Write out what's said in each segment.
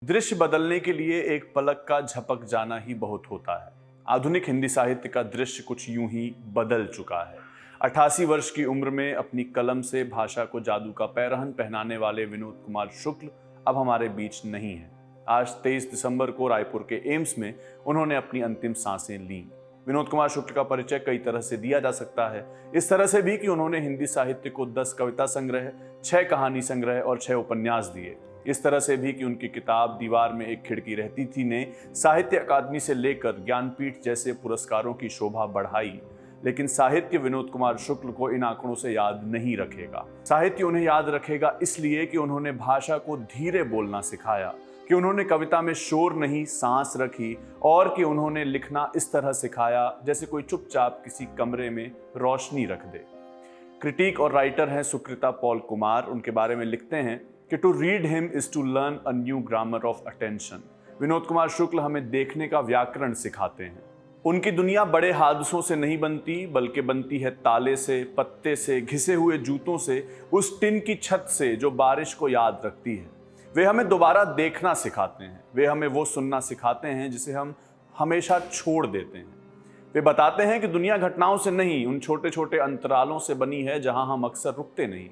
दृश्य बदलने के लिए एक पलक का झपक जाना ही बहुत होता है। आधुनिक हिंदी साहित्य का दृश्य कुछ यूं ही बदल चुका है। 88 वर्ष की उम्र में अपनी कलम से भाषा को जादू का पैरहन पहनाने वाले विनोद कुमार शुक्ल अब हमारे बीच नहीं हैं। आज 23 दिसंबर को रायपुर के एम्स में उन्होंने अपनी अंतिम सांसें लीं। विनोद कुमार शुक्ल का परिचय कई तरह से दिया जा सकता है। इस तरह से भी कि उन्होंने हिंदी साहित्य को 10 कविता संग्रह, 6 कहानी संग्रह और 6 उपन्यास दिए। इस तरह से भी कि उनकी किताब दीवार में एक खिड़की रहती थी ने साहित्य अकादमी से लेकर ज्ञानपीठ जैसे पुरस्कारों की शोभा बढ़ाई। लेकिन साहित्य विनोद कुमार शुक्ल को इन आंकड़ों से याद नहीं रखेगा। साहित्य उन्हें याद रखेगा इसलिए कि उन्होंने भाषा को धीरे बोलना सिखाया, कि उन्होंने कविता में शोर नहीं सांस रखी, और कि उन्होंने लिखना इस तरह सिखाया जैसे कोई चुपचाप किसी कमरे में रोशनी रख दे। क्रिटिक और राइटर हैं सुकृता पॉल कुमार। उनके बारे में लिखते हैं कि to read him is to learn a new grammar of attention. Vinod Kumar Shukla हमें देखने का व्याकरण सिखाते हैं। उनकी दुनिया बड़े हादसों से नहीं बनती, बल्कि बनती है ताले से, पत्ते से, घिसे हुए जूतों से, उस टिन की छत से जो बारिश को याद रखती है। वे हमें दोबारा देखना सिखाते हैं। वे हमें वो सुनना सिखाते हैं जिसे हम हमेशा छोड़ देते हैं। वे बताते हैं कि दुनिया घटनाओं से नहीं, उन छोटे छोटे अंतरालों से बनी है जहां हम अक्सर रुकते नहीं।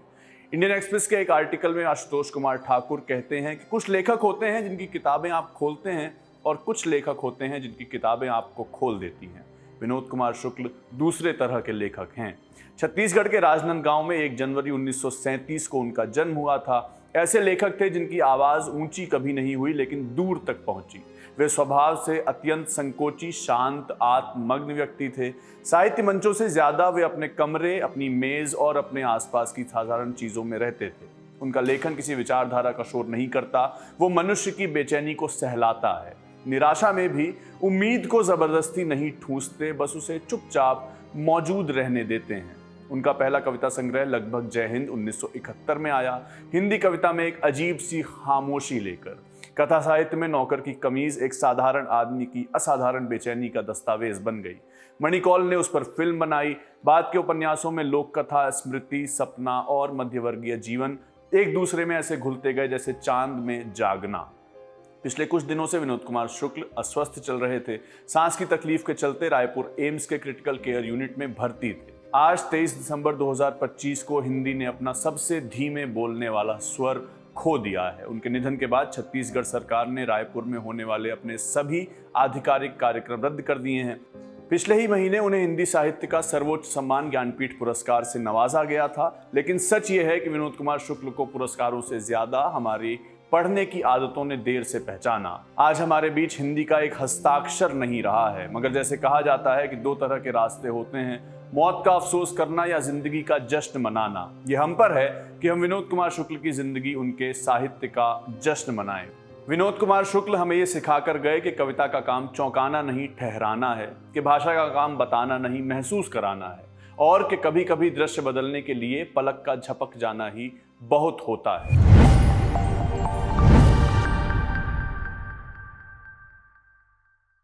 इंडियन एक्सप्रेस के एक आर्टिकल में आशुतोष कुमार ठाकुर कहते हैं कि कुछ लेखक होते हैं जिनकी किताबें आप खोलते हैं और कुछ लेखक होते हैं जिनकी किताबें आपको खोल देती हैं। विनोद कुमार शुक्ल दूसरे तरह के लेखक हैं। छत्तीसगढ़ के राजनांदगांव में 1 जनवरी 1937 को उनका जन्म हुआ था। ऐसे लेखक थे जिनकी आवाज ऊंची कभी नहीं हुई लेकिन दूर तक पहुंची। वे स्वभाव से अत्यंत संकोची, शांत, आत्ममग्न व्यक्ति थे। साहित्य मंचों से ज्यादा वे अपने कमरे, अपनी मेज और अपने आसपास की साधारण चीजों में रहते थे। उनका लेखन किसी विचारधारा का शोर नहीं करता, वो मनुष्य की बेचैनी को सहलाता है। निराशा में भी उम्मीद को जबरदस्ती नहीं ठूंसते, बस उसे चुपचाप मौजूद रहने देते हैं। उनका पहला कविता संग्रह लगभग जय हिंद 1971 में आया। हिंदी कविता में एक अजीब सी खामोशी लेकर। कथा साहित्य में नौकर की कमीज एक साधारण आदमी की असाधारण बेचैनी का दस्तावेज बन गई। मणिकौल ने उस पर फिल्म बनाई। बाद के उपन्यासों में लोक कथा, स्मृति, सपना और मध्यवर्गीय जीवन एक दूसरे में ऐसे घुलते गए जैसे चांद में जागना। पिछले कुछ दिनों से विनोद कुमार शुक्ल अस्वस्थ चल रहे थे। सांस की तकलीफ के चलते रायपुर एम्स के क्रिटिकल केयर यूनिट में भर्ती थे। आज 23 दिसंबर 2025 को हिंदी ने अपना सबसे धीमे बोलने वाला स्वर खो दिया है। उनके निधन के बाद छत्तीसगढ़ सरकार ने रायपुर में होने वाले अपने सभी आधिकारिक कार्यक्रम रद्द कर दिए हैं। पिछले ही महीने उन्हें हिंदी साहित्य का सर्वोच्च सम्मान ज्ञानपीठ पुरस्कार से नवाजा गया था। लेकिन सच ये है कि विनोद कुमार शुक्ल को पुरस्कारों से ज्यादा हमारी पढ़ने की आदतों ने देर से पहचाना। आज हमारे बीच हिंदी का एक हस्ताक्षर नहीं रहा है। मगर जैसे कहा जाता है कि 2 तरह के रास्ते होते हैं, मौत का अफसोस करना या जिंदगी का जश्न मनाना। ये हम पर है कि हम विनोद कुमार शुक्ल की जिंदगी, उनके साहित्य का जश्न मनाएं। विनोद कुमार शुक्ल हमें ये सिखाकर गए कि कविता का काम चौंकाना नहीं, ठहराना है, कि भाषा का काम बताना नहीं, महसूस कराना है, और कि कभी कभी दृश्य बदलने के लिए पलक का झपक जाना ही बहुत होता है।